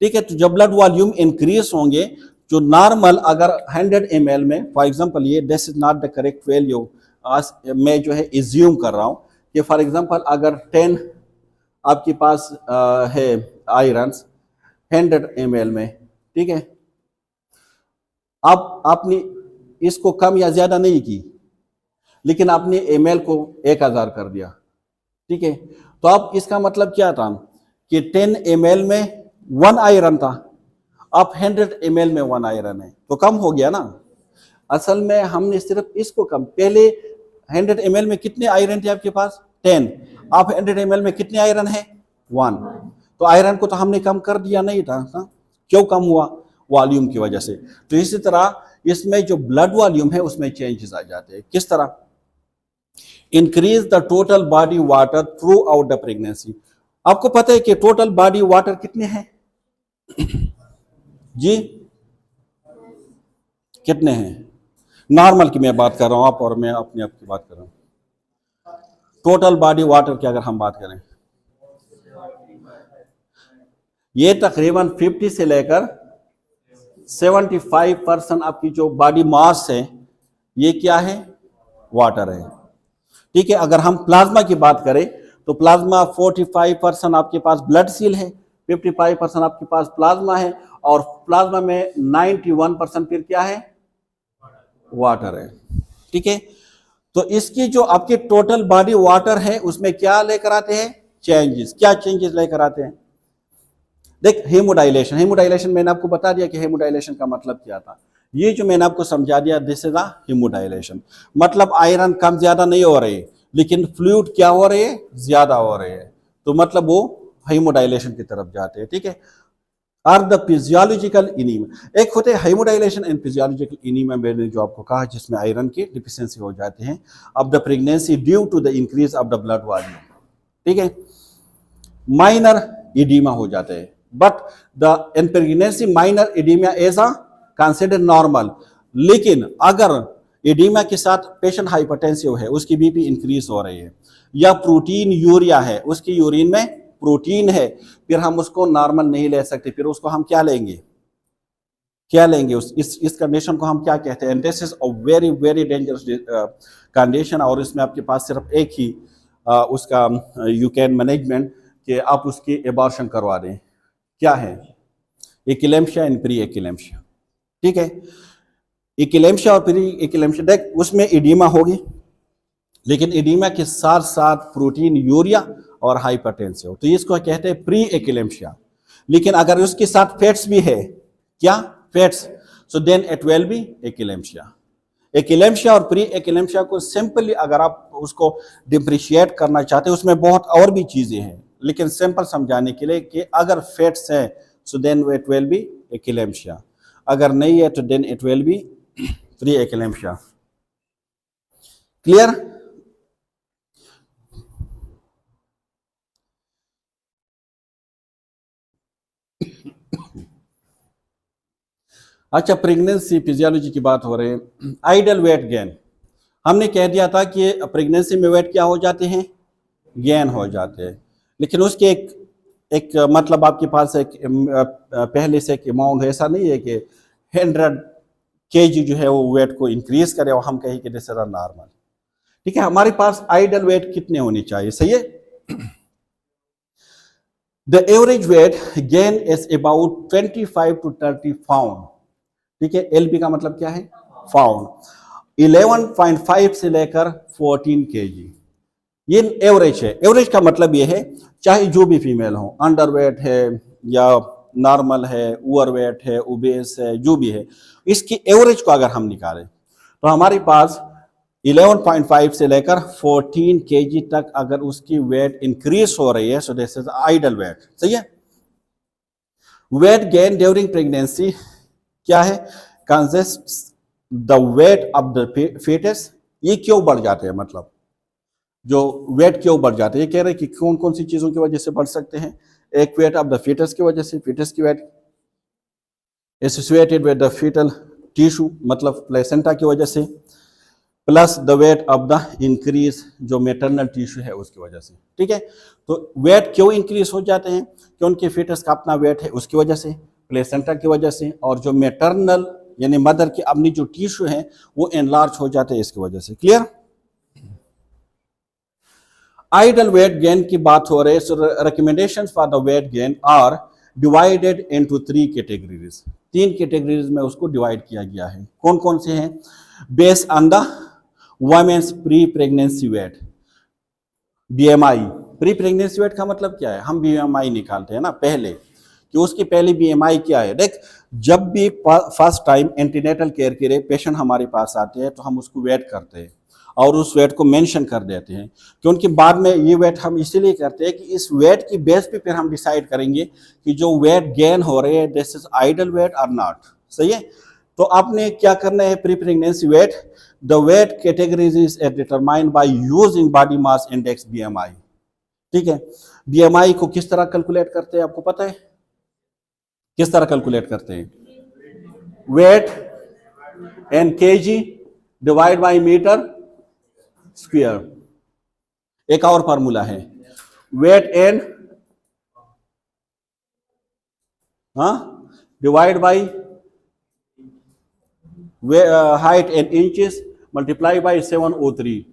ठीक है, तो जब ब्लड वॉल्यूम इंक्रीज होंगे, जो नॉर्मल अगर 100 ml में, फॉर एग्जांपल ये this is not the correct value, मैं जो है इज्यूम कर रहा हूं कि फॉर एग्जांपल अगर 10 आपके पास है आयरन 100 ml में, ठीक है, अब आपने इसको कम या ज्यादा नहीं की, लेकिन आपने ml को 1000 कर दिया। ठीक है, तो अब इसका मतलब क्या था कि 10 ml में 1 आयरन था, अब 100 ml में 1 आयरन है, तो कम हो गया ना। असल में हमने सिर्फ इसको कम, पहले 100 ml में कितने आयरन थे आपके पास? 10। आप 100 ml में कितने आयरन है? 1। तो आयरन को तो हमने कम कर दिया नहीं था, क्यों कम हुआ? वॉल्यूम की वजह से। तो इसी तरह इसमें जो ब्लड वॉल्यूम है उसमें चेंजेस आ जाते हैं। किस तरह? Increase the total body water through out the pregnancy. आपको पता है कि टोटल बॉडी वाटर कितने हैं जी? कितने हैं? नॉर्मल की मैं बात कर रहा हूं, आप और मैं अपने आप की बात कर रहा हूं। टोटल बॉडी वाटर की अगर हम बात करें, ये तकरीबन 50 से लेकर 75% आपकी जो बॉडी मास है ये क्या है? वाटर है। ठीक है। अगर हम प्लाज्मा की बात करें तो प्लाज्मा 45% आपके पास ब्लड सेल है, 55% आपके पास प्लाज्मा है, और प्लाज्मा में 91% फिर क्या है? वाटर है। ठीक है। तो इसकी जो आपकी टोटल बॉडी वाटर है उसमें क्या लेकर आते हैं? चेंजेस। क्या चेंजेस लेकर आते हैं? देख, हेमोडाइलेशन। हेमोडाइलेशन मैंने आपको बता दिया कि हेमोडाइलेशन का मतलब क्या था। ये जो मैंने आपको समझा दिया, दिस इज द हेमोडाइलेशन। मतलब आयरन कम ज्यादा नहीं हो रही, लेकिन फ्लूइड क्या हो रही है? ज्यादा हो रही है। तो मतलब वो हेमोडाइलेशन की तरफ जाते हैं। ठीक है। Are the physiological anaemia. एक होते हैं हेमोडाइलेशन एंड फिजियोलॉजिकल एनीमिया, मैंने जो आपको कहा, जिसमें आयरन की डिफिशियंसी हो जाती है of the pregnancy due to the increase of the blood volume. ठीक है। माइनर एडीमा हो जाते हैं, but the in pregnancy minor oedema is a consider normal. लेकिन अगर एडीमा के साथ पेशेंट हाइपरटेंसिव है, उसकी बीपी इंक्रीज हो रही है, या प्रोटीन यूरिया है, उसकी यूरिन में प्रोटीन है, फिर हम उसको नॉर्मल नहीं ले सकते। फिर उसको हम क्या लेंगे? क्या लेंगे? इस कंडीशन को हम क्या कहते हैं? This is a very very dangerous condition. और इसमें आपके पास सिर्फ एक ही उसका यू कैन मैनेजमेंट कि आप उसकी एबॉर्शन करवा दें। क्या है? Eclampsia and pre eclampsia. ठीक है। एक्लेम्शिया और प्री एक्लेम्शिया, देख उसमें एडीमा होगी, लेकिन एडीमा के साथ साथ प्रोटीन यूरिया और हाइपरटेंसिव, तो इसको कहते हैं प्री एक्लेम्शिया। लेकिन अगर उसके साथ फैट्स भी है, क्या? Fats, so then it will be eclampsia. Eclampsia और प्री एक्लेम्शिया को सिंपली अगर आप उसको डिफ्रेंशिएट करना चाहते हैं, उसमें बहुत और भी चीजें हैं, लेकिन सिंपल समझाने के लिए कि अगर फैट्स है so then it will be eclampsia, अगर नहीं है तो then it will be pre eclampsia. Clear? अच्छा, प्रेगनेंसी फिजियोलॉजी की बात हो रही है। आइडल वेट गेन, हमने कह दिया था कि प्रेगनेंसी में वेट क्या हो जाते हैं? गेन हो जाते हैं। लेकिन उसके एक मतलब आपके पास एक पहले से एक अमाउंट, ऐसा नहीं है कि 100 kg जो है वो वेट को इंक्रीज करे और हम कहें कि दिस इज नॉर्मल। ठीक है। हमारे पास आइडल वेट कितने होने चाहिए? सही है। The average weight gain is about 25 to 30 pound. ठीक है। एलपी का मतलब क्या है? पाउंड। 11.5 से लेकर 14 kg, ये एवरेज है। एवरेज का मतलब ये है चाहे जो भी फीमेल हो, अंडर वेट है या नॉर्मल है, ओवर वेट है, ओबेस है, जो भी है, इसकी एवरेज को अगर हम निकालें तो हमारे पास 11.5 से लेकर 14 kg तक अगर उसकी वेट इंक्रीज हो रही है, so this is ideal weight. सही है। वेट गेन ड्यूरिंग प्रेगनेंसी क्या है? Consist the weight of the fetus। ये क्यों बढ़ जाते हैं? मतलब जो वेट क्यों बढ़ जाते हैं, ये कह रहे हैं कि कौन कौन सी चीजों की वजह से बढ़ सकते हैं। एक वेट ऑफ द fetus की वजह से, fetus की weight associated with the fetal tissue, मतलब प्लेसेंटा की वजह से, plus the weight of the increase जो मेटरनल टिश्यू है उसकी वजह से। ठीक है। तो वेट क्यों इंक्रीज हो जाते हैं? कि उनके fetus का अपना वेट है उसकी वजह से, प्लेसेंटा की वजह से, और जो मेटरनल यानी मदर की अपनी जो टिश्यू है वो एनलार्ज हो जाते हैं इसकी वजह से। क्लियर? आइडल वेट गेन की बात हो रही है। So recommendations for the weight gain are divided into 3 categories. 3 categories में उसको डिवाइड किया गया है। कौन कौन से हैं? Based on the women's pre pregnancy weight, BMI. Pre pregnancy weight का मतलब क्या है? हम बीएमआई निकालते हैं ना पहले, कि उसकी पहली बीएमआई क्या है। देख, जब भी फर्स्ट टाइम एंटीनेटल केयर के लिए पेशेंट हमारे पास आते हैं तो हम उसको वेट करते हैं, और उस वेट को मेंशन कर देते हैं, क्योंकि बाद में ये वेट हम इसीलिए करते हैं कि इस वेट की बेस पे फिर हम डिसाइड करेंगे कि जो वेट गेन हो रहे हैं दिस इज आइडल वेट और नॉट। सही है। तो आपने क्या करना है, pre pregnancy weight, the weight categories is determined by using body mass index BMI। ठीक है। BMI को किस तरह कैलकुलेट करते हैं, आपको पता है किस तरह कैलकुलेट करते हैं? Weight in kg divide by metre square. एक और फार्मूला है, weight in divide by height in inches multiply by 703।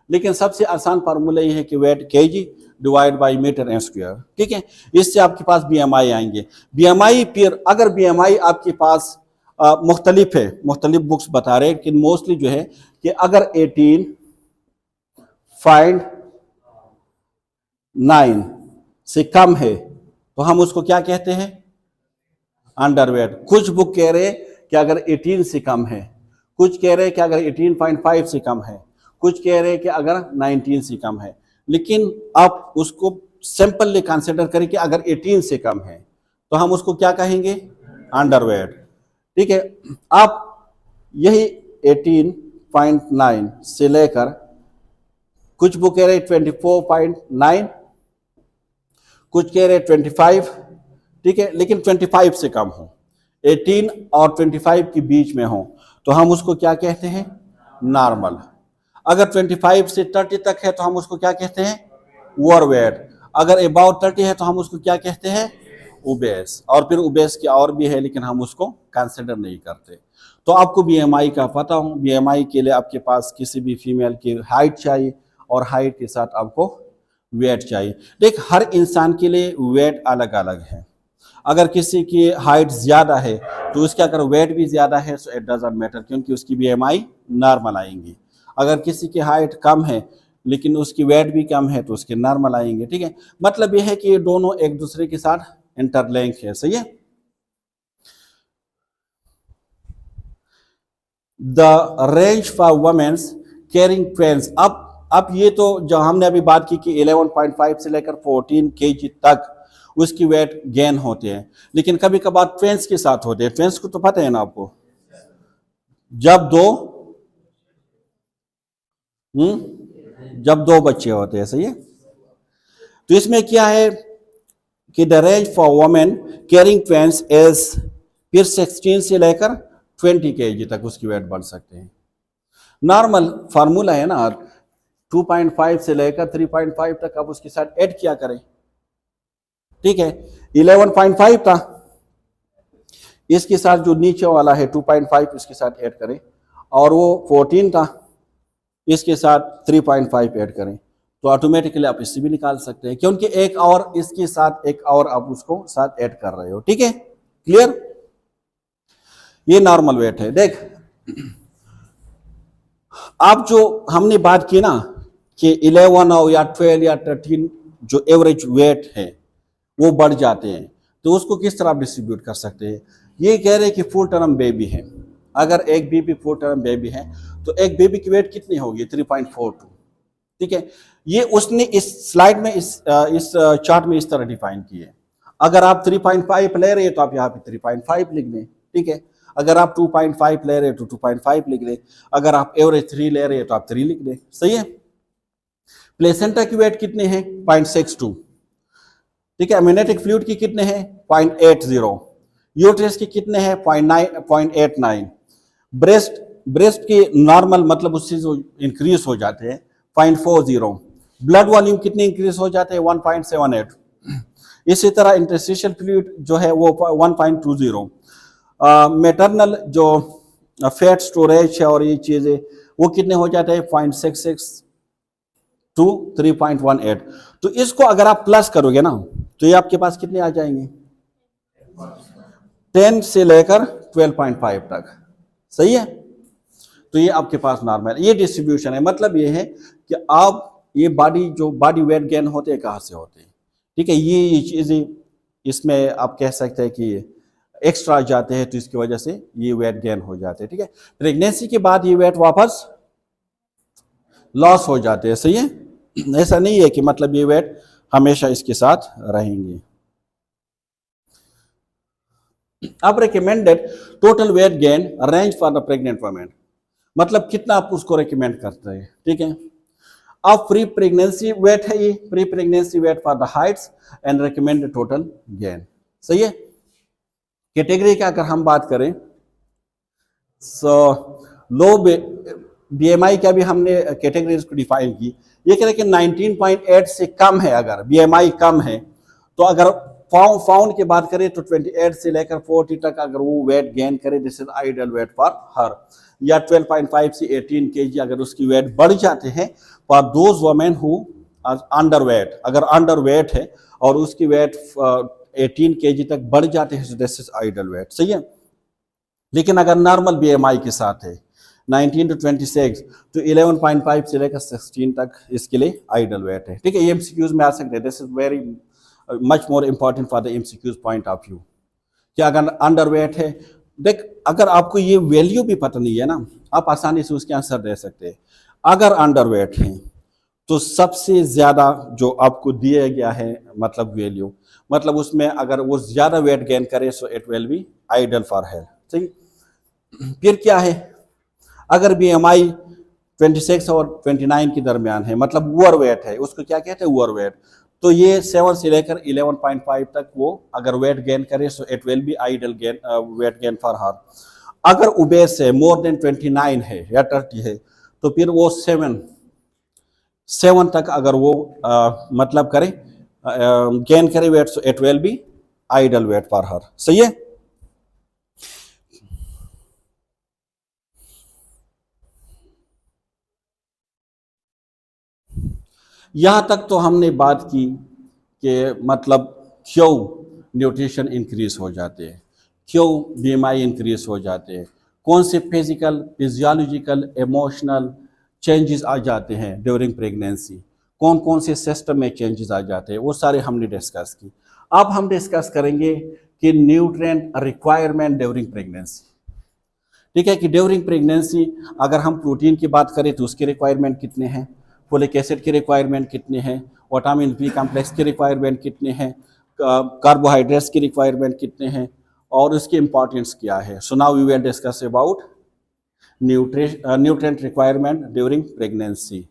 लेकिन सबसे आसान फार्मूला ये है कि weight kg divide by metre in square. ठीक है। इससे आपके पास BMI आएंगे। BMI फिर अगर BMI आपके पास मुख्तलिफ है, मुख्तलिफ बुक्स बता रहे हैं, लेकिन मोस्टली जो है कि अगर 18.9 से कम है तो हम उसको क्या कहते हैं, अंडरवेट। कुछ बुक कह रहे हैं कि अगर 18 से कम है, कुछ कह रहे हैं कि अगर 18.5 से कम है, कुछ कह रहे हैं कि अगर 19 से कम है। लेकिन आप उसको सिंपली कंसिडर करें कि अगर 18 से कम है तो हम उसको क्या कहेंगे, अंडरवेट। ठीक है। आप यही 18.9 से लेकर कुछ बुक कह रहे 24.9, कुछ कह रहे 25। ठीक है। लेकिन 25 से कम हो, 18 और 25 के बीच में हो तो हम उसको क्या कहते हैं, नॉर्मल। अगर 25 से 30 तक है तो हम उसको क्या कहते हैं, ओवरवेट। अगर अबाउट 30 है तो हम उसको क्या कहते हैं, ओबेस। और फिर ओबेस की और भी है लेकिन हम उसको कंसिडर नहीं करते। तो आपको BMI का पता हो, BMI के लिए आपके पास किसी भी फीमेल की हाइट चाहिए और हाइट के साथ आपको वेट चाहिए। देख, हर इंसान के लिए वेट अलग अलग है। अगर किसी की हाइट ज़्यादा है तो उसके अगर वेट भी ज़्यादा है तो इट डजंट मैटर, क्योंकि उसकी BMI नॉर्मल आएंगी। अगर किसी की हाइट कम है लेकिन उसकी वेट भी कम है तो उसके नॉर्मल आएंगे। ठीक है। मतलब यह है कि ये दोनों एक दूसरे के साथ इंटरलिंक है। सही है। The range for women's carrying twins. अब ये तो जो हमने अभी बात की कि 11.5 से लेकर 14 kg तक उसकी वेट गेन होते हैं, लेकिन कभी कभार ट्विंस के साथ होते हैं। ट्विंस को तो पता है ना आपको, जब दो बच्चे होते हैं। सही है। तो इसमें क्या है कि the range for women carrying twins is फिर 16 से लेकर 20 kg तक उसकी वेट बढ़ सकते हैं। नॉर्मल फार्मूला है ना, 2.5 से लेकर 3.5 तक आप उसके साथ ऐड किया करें। ठीक है। 11.5 था, इसके साथ जो नीचे वाला है 2.5 इसके साथ ऐड करें, और वो 14 था, इसके साथ 3.5 ऐड करें, तो ऑटोमेटिकली आप इससे भी निकाल सकते हैं, क्योंकि एक और इसके साथ एक और आप उसको साथ ऐड कर रहे हो। ठीक है। क्लियर। ये नॉर्मल वेट है। देख, आप जो हमने बात की ना कि 11 हो या 12 या 13 जो एवरेज वेट है वो बढ़ जाते हैं, तो उसको किस तरह डिस्ट्रीब्यूट कर सकते हैं। ये कह रहे हैं कि फुल टर्म बेबी है, अगर एक बेबी फुल टर्म बेबी है तो एक बेबी की वेट कितनी होगी, 3.42। ठीक है। ये उसने इस स्लाइड में इस चार्ट में इस तरह डिफाइन की है। अगर आप 3.5 ले रहे हैं तो आप यहाँ पे 3.5 लिख दें। ठीक है। अगर आप 2.5 ले रहे हैं तो 2.5 लिख दें। अगर आप एवरेज 3 ले रहे हैं तो आप 3 लिख दें। सही है। प्लेसेंटा की वेट कितने हैं, 0.62। ठीक है। अम्नियोटिक फ्लूइड की कितने हैं, 0.80। यूट्रस की कितने हैं, 0.89। ब्रेस्ट की नॉर्मल मतलब उससे जो इंक्रीज हो जाते हैं 0.40। ब्लड वॉल्यूम कितने इंक्रीज हो जाते हैं, 1.78। इसी तरह इंटरस्टिशियल फ्लूइड जो है वो 1.20। मैटरनल जो फैट स्टोरेज है और ये चीजें वो कितने हो जाते हैं, 0.66 टू 3.18। तो इसको अगर आप प्लस करोगे ना तो ये आपके पास कितने आ जाएंगे, 10 से लेकर 12.5 तक। सही है। तो ये आपके पास नॉर्मल, ये डिस्ट्रीब्यूशन है। मतलब ये है कि आप ये बॉडी वेट गेन होते हैं कहाँ से होते हैं। ठीक है। ये चीज़ें इसमें आप कह सकते हैं कि एक्स्ट्रा जाते हैं तो इसकी वजह से ये वेट गेन हो जाते हैं। ठीक है। प्रेगनेंसी के बाद ये वेट वापस लॉस हो जाते हैं, सही है। ऐसा नहीं है कि मतलब ये वेट हमेशा इसके साथ रहेंगे। अब recommended total weight gain range for the pregnant women, मतलब कितना आप उसको रिकमेंड करते हैं, ठीक है। अब प्री प्रेगनेंसी वेट है ये, pre pregnancy weight for the heights and recommended total gain, सही है। कैटेगरी की अगर हम बात करें, सो लो बीएमआई का भी हमने कैटेगरीज को डिफाइन की। ये कह रहे कि 19.8 से कम है, अगर बीएमआई कम है तो अगर फाउंड की बात करें तो 28 से लेकर 40 तक अगर वो वेट गेन करे, this is ideal weight for हर। या 12.5 से 18 केजी अगर उसकी वेट बढ़ जाते हैं for those women who under weight, अगर अंडर वेट है और उसकी वेट 18 केजी तक बढ़ जाते हैं, दिस इज आइडियल वेट, सही है। लेकिन अगर नॉर्मल बीएमआई के साथ है 19 to 26 तो 11.5 से लेकर 16 तक इसके लिए आइडियल वेट है, ठीक है। ये एमसीक्यूज में आ सकते हैं, this is very much more important for the MCQs point of view कि अगर अंडर वेट है, देख अगर आपको ये वैल्यू भी पता नहीं है ना, आप आसानी से उसके आंसर दे सकते हैं। अगर अंडर वेट है तो सबसे ज्यादा जो आपको दिया गया है मतलब वैल्यू, मतलब उसमें अगर वो ज्यादा वेट गेन करे सो it will be ideal for health, सही। फिर क्या है, अगर बीएमआई 26 और 29 के दरमियान है, मतलब ओवर वेट है, उसको क्या कहते हैं ओवर वेट, तो ये 7 से लेकर 11.5 तक वो अगर वेट गेन करे सो it will be ideal gain weight gain for her. अगर उबेस है मोर देन 29 है या 30 है तो फिर वो 7 तक अगर वो मतलब करे गेन करे weight so it will be ideal weight for her, सही है। यहां तक तो हमने बात की कि मतलब क्यों न्यूट्रिशन इंक्रीज हो जाते हैं, क्यों बीएमआई इंक्रीज हो जाते हैं, कौन से फिजिकल फिजियोलॉजिकल इमोशनल चेंजेस आ जाते हैं ड्यूरिंग प्रेगनेंसी, कौन कौन से सिस्टम में चेंजेस आ जाते हैं, वो सारे हमने डिस्कस की। अब हम डिस्कस करेंगे कि न्यूट्रिएंट रिक्वायरमेंट ड्यूरिंग प्रेगनेंसी, ठीक है। कि ड्यूरिंग प्रेगनेंसी अगर हम प्रोटीन की बात करें तो उसके रिक्वायरमेंट कितने हैं, फोलिक एसिड की रिक्वायरमेंट कितने हैं, विटामिन बी कॉम्प्लेक्स की रिक्वायरमेंट कितने हैं, कार्बोहाइड्रेट्स की रिक्वायरमेंट कितने हैं और उसकी इंपॉर्टेंस क्या है। So now we will discuss about nutrient requirement during pregnancy.